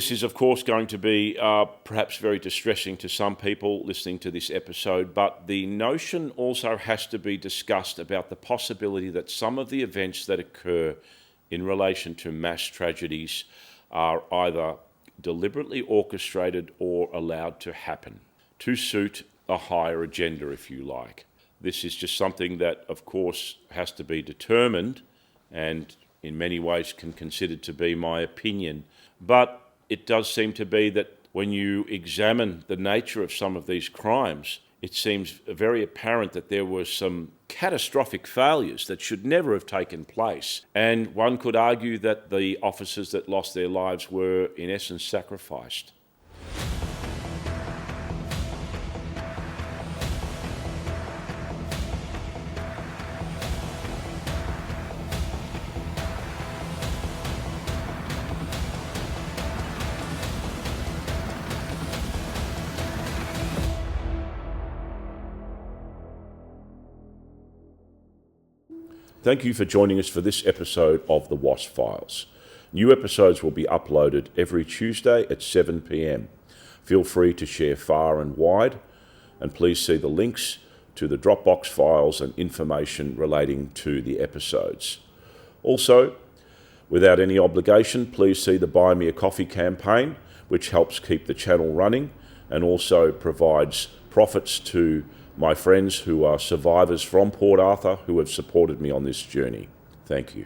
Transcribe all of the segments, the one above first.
This is, of course, going to be perhaps very distressing to some people listening to this episode, but the notion also has to be discussed about the possibility that some of the events that occur in relation to mass tragedies are either deliberately orchestrated or allowed to happen to suit a higher agenda, if you like. This is just something that, of course, has to be determined and in many ways can consider to be my opinion. But it does seem to be that when you examine the nature of some of these crimes, it seems very apparent that there were some catastrophic failures that should never have taken place. And one could argue that the officers that lost their lives were, in essence, sacrificed. Thank you for joining us for this episode of the Wasp Files. New episodes will be uploaded every Tuesday at 7 p.m. Feel free to share far and wide, and please see the links to the Dropbox files and information relating to the episodes. Also, without any obligation, please see the Buy Me a Coffee campaign, which helps keep the channel running and also provides profits to my friends who are survivors from Port Arthur who have supported me on this journey. Thank you.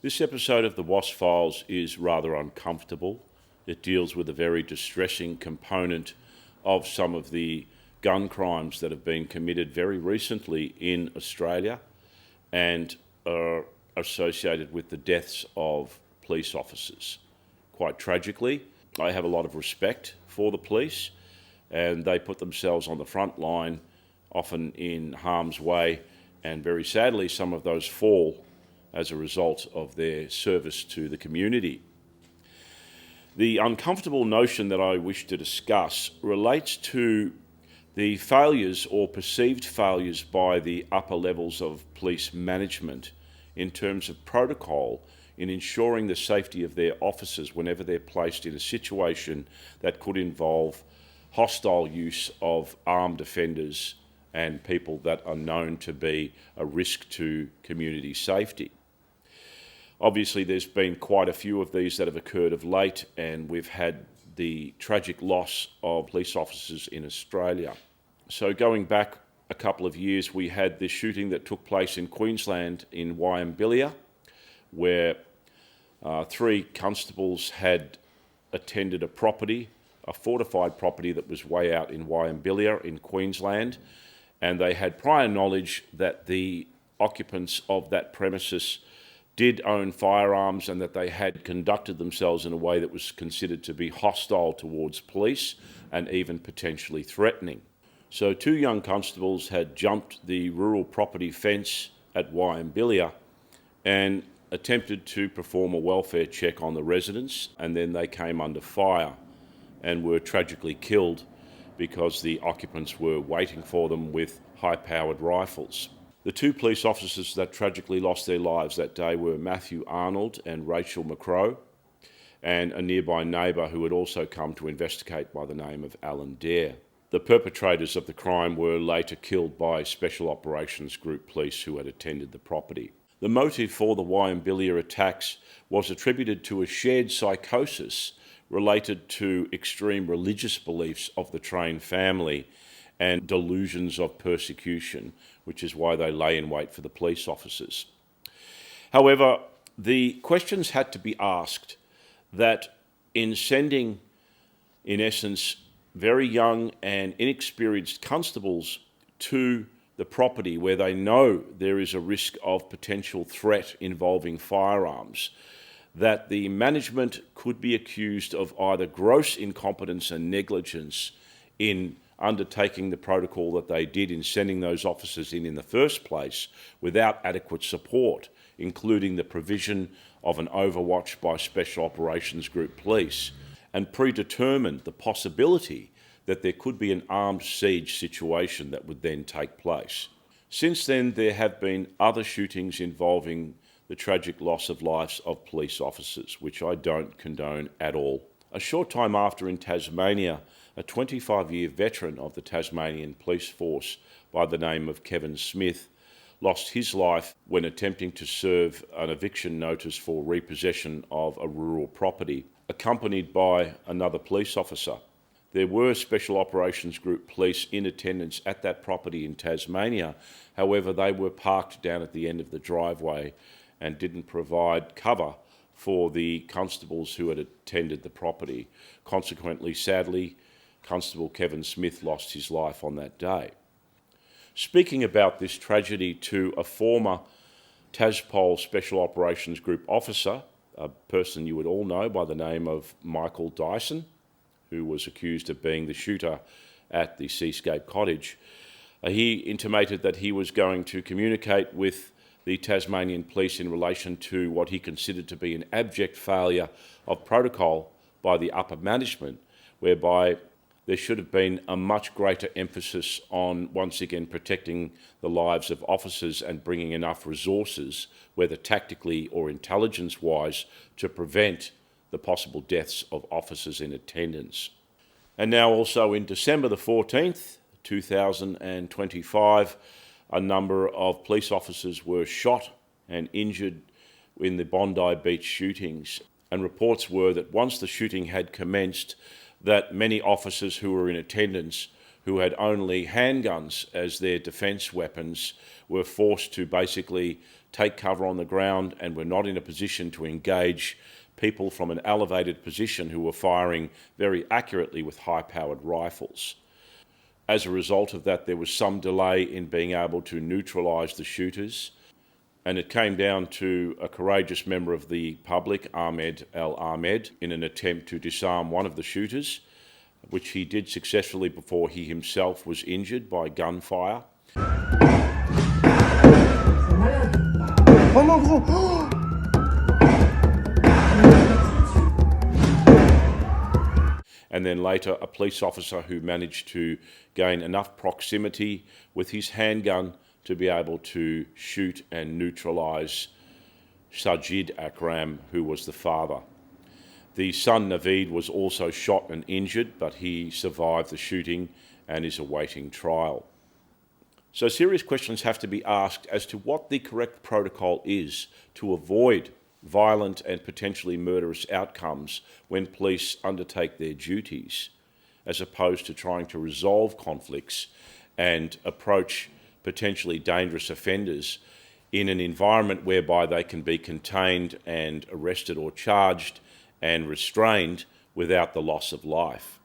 This episode of the Wasp Files is rather uncomfortable. It deals with a very distressing component of some of the gun crimes that have been committed very recently in Australia and are associated with the deaths of police officers. Quite tragically, I have a lot of respect for the police, and they put themselves on the front line, often in harm's way, and very sadly some of those fall as a result of their service to the community. The uncomfortable notion that I wish to discuss relates to the failures or perceived failures by the upper levels of police management in terms of protocol in ensuring the safety of their officers whenever they're placed in a situation that could involve hostile use of armed offenders and people that are known to be a risk to community safety. Obviously, there's been quite a few of these that have occurred of late, and we've had the tragic loss of police officers in Australia. So going back a couple of years, we had this shooting that took place in Queensland in Wasp, where 3 constables had attended a property, a fortified property that was way out in Wasp in Queensland, and they had prior knowledge that the occupants of that premises did own firearms and that they had conducted themselves in a way that was considered to be hostile towards police and even potentially threatening. So 2 young constables had jumped the rural property fence at Wasp and attempted to perform a welfare check on the residents, and then they came under fire and were tragically killed because the occupants were waiting for them with high-powered rifles. The 2 police officers that tragically lost their lives that day were Matthew Arnold and Rachel McCrow, and a nearby neighbour who had also come to investigate by the name of Alan Dare. The perpetrators of the crime were later killed by Special Operations Group police who had attended the property. The motive for the Wasp attacks was attributed to a shared psychosis related to extreme religious beliefs of the Train family and delusions of persecution, which is why they lay in wait for the police officers. However, the questions had to be asked that in sending, in essence, very young and inexperienced constables to the property where they know there is a risk of potential threat involving firearms, that the management could be accused of either gross incompetence and negligence in undertaking the protocol that they did in sending those officers in the first place without adequate support, including the provision of an overwatch by Special Operations Group police, and predetermined the possibility that there could be an armed siege situation that would then take place. Since then, there have been other shootings involving the tragic loss of lives of police officers, which I don't condone at all. A short time after, in Tasmania, a 25-year veteran of the Tasmanian police force by the name of Kevin Smith lost his life when attempting to serve an eviction notice for repossession of a rural property, accompanied by another police officer. There were Special Operations Group police in attendance at that property in Tasmania. However, they were parked down at the end of the driveway and didn't provide cover for the constables who had attended the property. Consequently, sadly, Constable Kevin Smith lost his life on that day. Speaking about this tragedy to a former Taspol Special Operations Group officer, a person you would all know by the name of Michael Dyson, who was accused of being the shooter at the Seascape Cottage, he intimated that he was going to communicate with the Tasmanian police in relation to what he considered to be an abject failure of protocol by the upper management, whereby there should have been a much greater emphasis on, once again, protecting the lives of officers and bringing enough resources, whether tactically or intelligence-wise, to prevent the possible deaths of officers in attendance. And now also in December the 14th, 2025, a number of police officers were shot and injured in the Bondi Beach shootings. And reports were that once the shooting had commenced, that many officers who were in attendance, who had only handguns as their defence weapons, were forced to basically take cover on the ground and were not in a position to engage people from an elevated position who were firing very accurately with high-powered rifles. As a result of that, there was some delay in being able to neutralise the shooters, and it came down to a courageous member of the public, Ahmed Al-Ahmed, in an attempt to disarm one of the shooters, which he did successfully before he himself was injured by gunfire. And then later, a police officer who managed to gain enough proximity with his handgun to be able to shoot and neutralise Sajid Akram, who was the father. The son, Naveed, was also shot and injured, but he survived the shooting and is awaiting trial. So serious questions have to be asked as to what the correct protocol is to avoid violent and potentially murderous outcomes when police undertake their duties, as opposed to trying to resolve conflicts and approach potentially dangerous offenders in an environment whereby they can be contained and arrested or charged and restrained without the loss of life.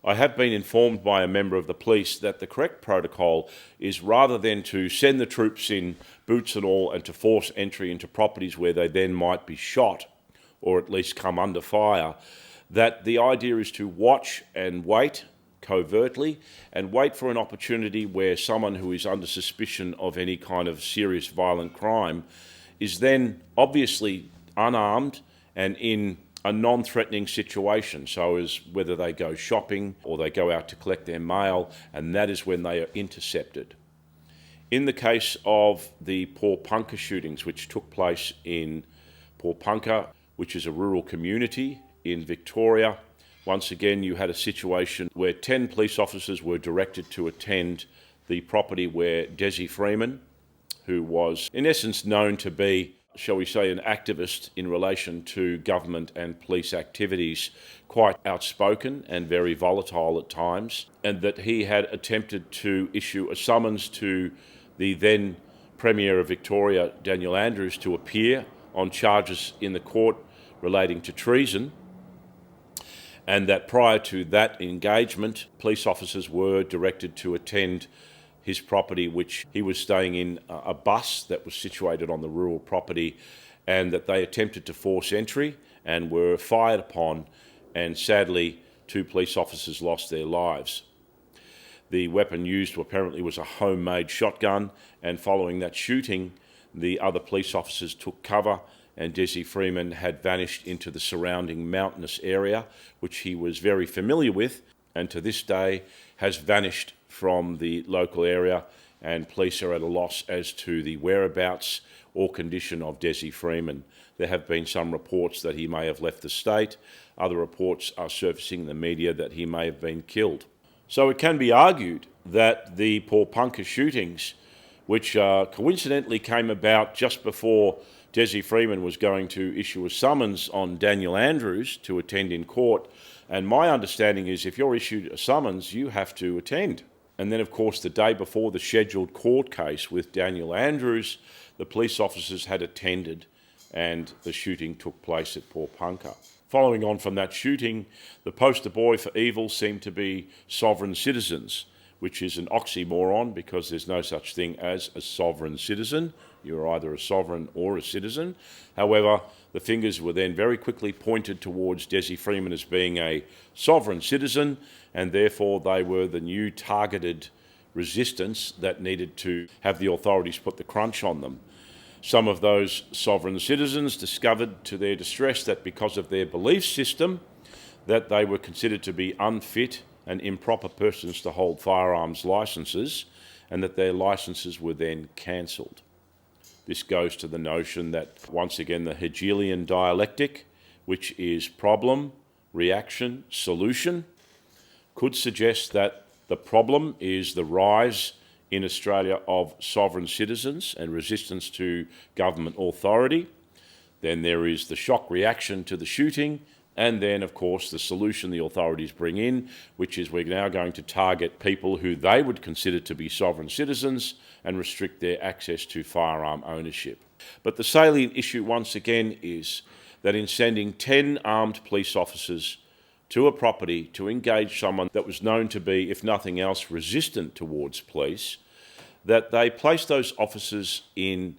I have been informed by a member of the police that the correct protocol is, rather than to send the troops in, boots and all, and to force entry into properties where they then might be shot or at least come under fire, that the idea is to watch and wait covertly and wait for an opportunity where someone who is under suspicion of any kind of serious violent crime is then obviously unarmed and in a non-threatening situation, so as whether they go shopping or they go out to collect their mail, and that is when they are intercepted. In the case of the Porepunkah shootings, which took place in Porepunkah, which is a rural community in Victoria, once again you had a situation where 10 police officers were directed to attend the property where Desi Freeman, who was in essence known to be, shall we say, an activist in relation to government and police activities, quite outspoken and very volatile at times, and that he had attempted to issue a summons to the then Premier of Victoria, Daniel Andrews, to appear on charges in the court relating to treason, and that prior to that engagement, police officers were directed to attend his property, which he was staying in, a bus that was situated on the rural property, and that they attempted to force entry and were fired upon, and sadly 2 police officers lost their lives. The weapon used apparently was a homemade shotgun, and following that shooting, the other police officers took cover, and Desi Freeman had vanished into the surrounding mountainous area, which he was very familiar with, and to this day has vanished from the local area and police are at a loss as to the whereabouts or condition of Desi Freeman. There have been some reports that he may have left the state. Other reports are surfacing in the media that he may have been killed. So it can be argued that the Porepunkah shootings, which coincidentally came about just before Desi Freeman was going to issue a summons on Daniel Andrews to attend in court, and my understanding is if you're issued a summons, you have to attend. And then, of course, the day before the scheduled court case with Daniel Andrews, the police officers had attended and the shooting took place at Porepunkah. Following on from that shooting, the poster boy for evil seemed to be sovereign citizens, which is an oxymoron because there's no such thing as a sovereign citizen. You're either a sovereign or a citizen. However, the fingers were then very quickly pointed towards Desi Freeman as being a sovereign citizen, and therefore they were the new targeted resistance that needed to have the authorities put the crunch on them. Some of those sovereign citizens discovered to their distress that because of their belief system that they were considered to be unfit and improper persons to hold firearms licences, and that their licences were then cancelled. This goes to the notion that, once again, the Hegelian dialectic, which is problem, reaction, solution, could suggest that the problem is the rise in Australia of sovereign citizens and resistance to government authority. Then there is the shock reaction to the shooting, and then, of course, the solution the authorities bring in, which is we're now going to target people who they would consider to be sovereign citizens and restrict their access to firearm ownership. But the salient issue, once again, is that in sending 10 armed police officers to a property to engage someone that was known to be, if nothing else, resistant towards police, that they placed those officers in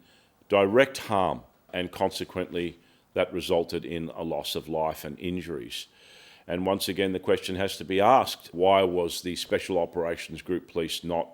direct harm, and consequently that resulted in a loss of life and injuries. And once again, the question has to be asked, why was the Special Operations Group Police not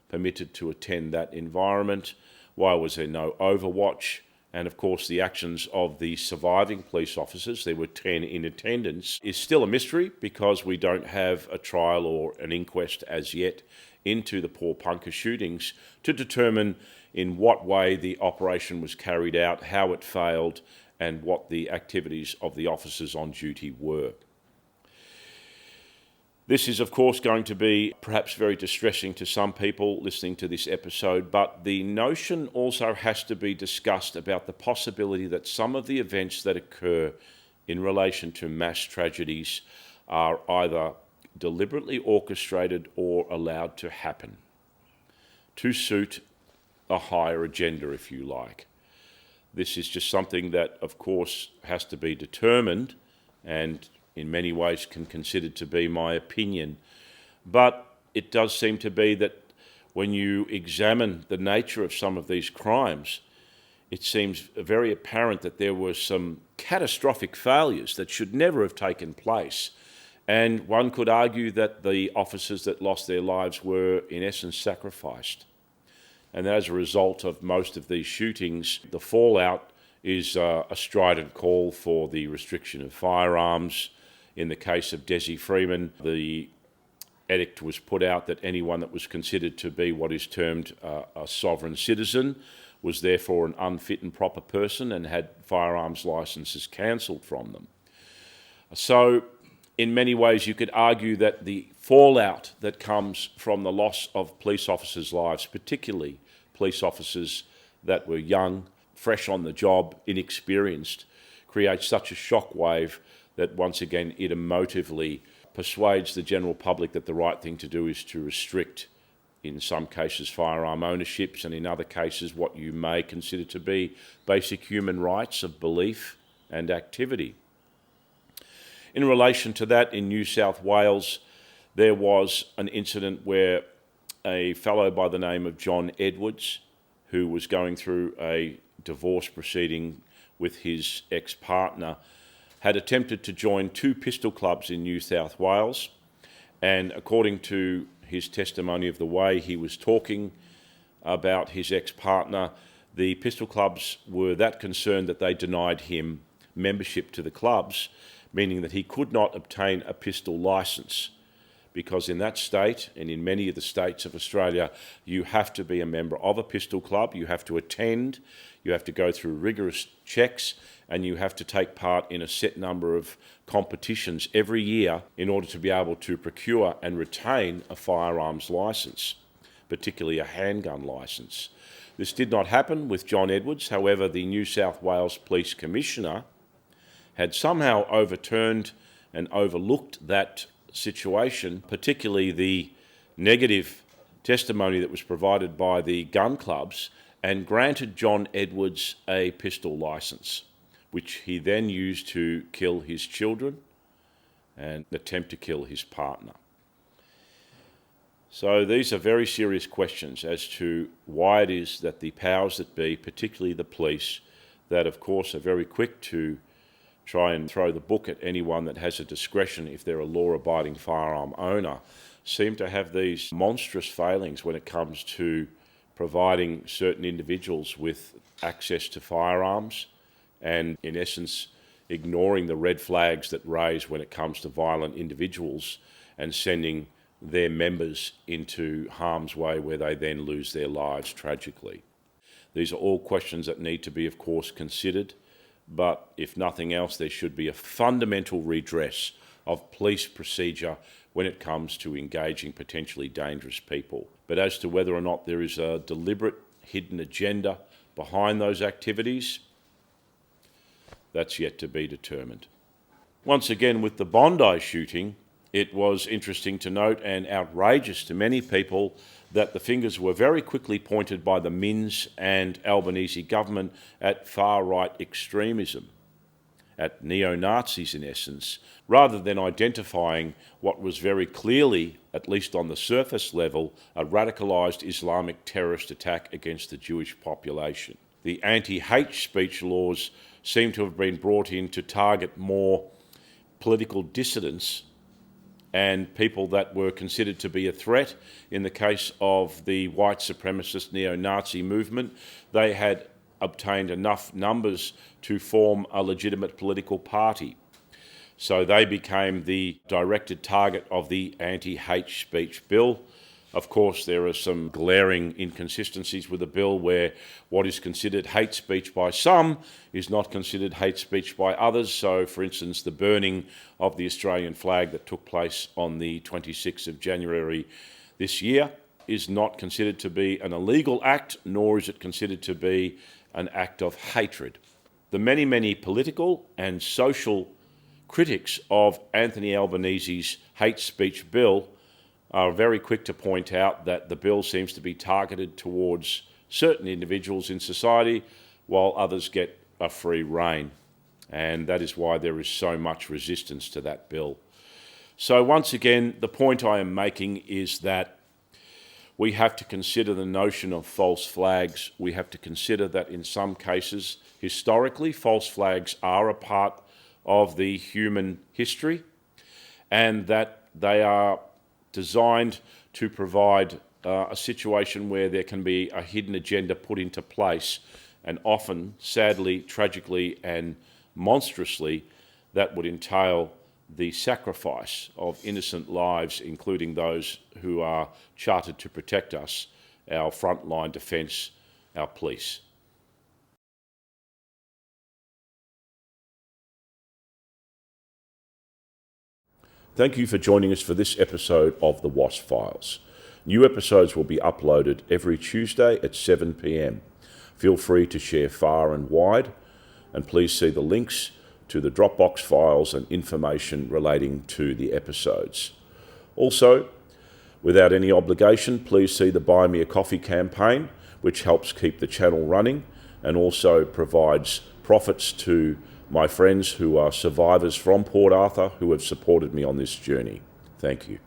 permitted to attend that environment? Why was there no overwatch? And of course, the actions of the surviving police officers, there were 10 in attendance, is still a mystery because we don't have a trial or an inquest as yet into the Porepunkah shootings to determine in what way the operation was carried out, how it failed, and what the activities of the officers on duty were. This is, of course, going to be perhaps very distressing to some people listening to this episode, but the notion also has to be discussed about the possibility that some of the events that occur in relation to mass tragedies are either deliberately orchestrated or allowed to happen to suit a higher agenda, if you like. This is just something that, of course, has to be determined and in many ways can consider to be my opinion. But it does seem to be that when you examine the nature of some of these crimes, it seems very apparent that there were some catastrophic failures that should never have taken place. And one could argue that the officers that lost their lives were, in essence, sacrificed. And as a result of most of these shootings, the fallout is a strident call for the restriction of firearms. In the case of Desi Freeman, the edict was put out that anyone that was considered to be what is termed a sovereign citizen was therefore an unfit and proper person and had firearms licences cancelled from them. So, in many ways, you could argue that the fallout that comes from the loss of police officers' lives, particularly police officers that were young, fresh on the job, inexperienced, creates such a shockwave that once again it emotively persuades the general public that the right thing to do is to restrict, in some cases, firearm ownerships, and in other cases what you may consider to be basic human rights of belief and activity. In relation to that, in New South Wales, there was an incident where a fellow by the name of John Edwards, who was going through a divorce proceeding with his ex-partner, had attempted to join 2 pistol clubs in New South Wales, and according to his testimony of the way he was talking about his ex-partner, the pistol clubs were that concerned that they denied him membership to the clubs, meaning that he could not obtain a pistol licence because in that state, and in many of the states of Australia, you have to be a member of a pistol club, you have to attend, you have to go through rigorous checks, and you have to take part in a set number of competitions every year in order to be able to procure and retain a firearms licence, particularly a handgun licence. This did not happen with John Edwards. However, the New South Wales Police Commissioner had somehow overturned and overlooked that situation, particularly the negative testimony that was provided by the gun clubs, and granted John Edwards a pistol licence, which he then used to kill his children and attempt to kill his partner. So these are very serious questions as to why it is that the powers that be, particularly the police, that of course are very quick to try and throw the book at anyone that has a discretion if they're a law-abiding firearm owner, seem to have these monstrous failings when it comes to providing certain individuals with access to firearms and, in essence, ignoring the red flags that raise when it comes to violent individuals and sending their members into harm's way where they then lose their lives tragically. These are all questions that need to be, of course, considered, but if nothing else, there should be a fundamental redress of police procedure when it comes to engaging potentially dangerous people. But as to whether or not there is a deliberate hidden agenda behind those activities, that's yet to be determined. Once again, with the Bondi shooting, it was interesting to note and outrageous to many people that the fingers were very quickly pointed by the Minns and Albanese government at far-right extremism, at neo-Nazis in essence, rather than identifying what was very clearly, at least on the surface level, a radicalised Islamic terrorist attack against the Jewish population. The anti-hate speech laws seem to have been brought in to target more political dissidents and people that were considered to be a threat. In the case of the white supremacist neo-Nazi movement, they had obtained enough numbers to form a legitimate political party. So they became the directed target of the anti-hate speech bill. Of course, there are some glaring inconsistencies with the bill where what is considered hate speech by some is not considered hate speech by others. So, for instance, the burning of the Australian flag that took place on the 26th of January this year is not considered to be an illegal act, nor is it considered to be an act of hatred. The many, many political and social critics of Anthony Albanese's hate speech bill are very quick to point out that the bill seems to be targeted towards certain individuals in society while others get a free rein. And that is why there is so much resistance to that bill. So once again, the point I am making is that we have to consider the notion of false flags. We have to consider that in some cases, historically, false flags are a part of the human history, and that they are designed to provide a situation where there can be a hidden agenda put into place, and often, sadly, tragically and monstrously, that would entail the sacrifice of innocent lives, including those who are chartered to protect us, our frontline defence, our police. Thank you for joining us for this episode of the Wasp Files. New episodes will be uploaded every Tuesday at 7 p.m. Feel free to share far and wide, and please see the links to the Dropbox files and information relating to the episodes. Also, without any obligation, please see the Buy Me a Coffee campaign, which helps keep the channel running and also provides profits to my friends who are survivors from Port Arthur who have supported me on this journey. Thank you.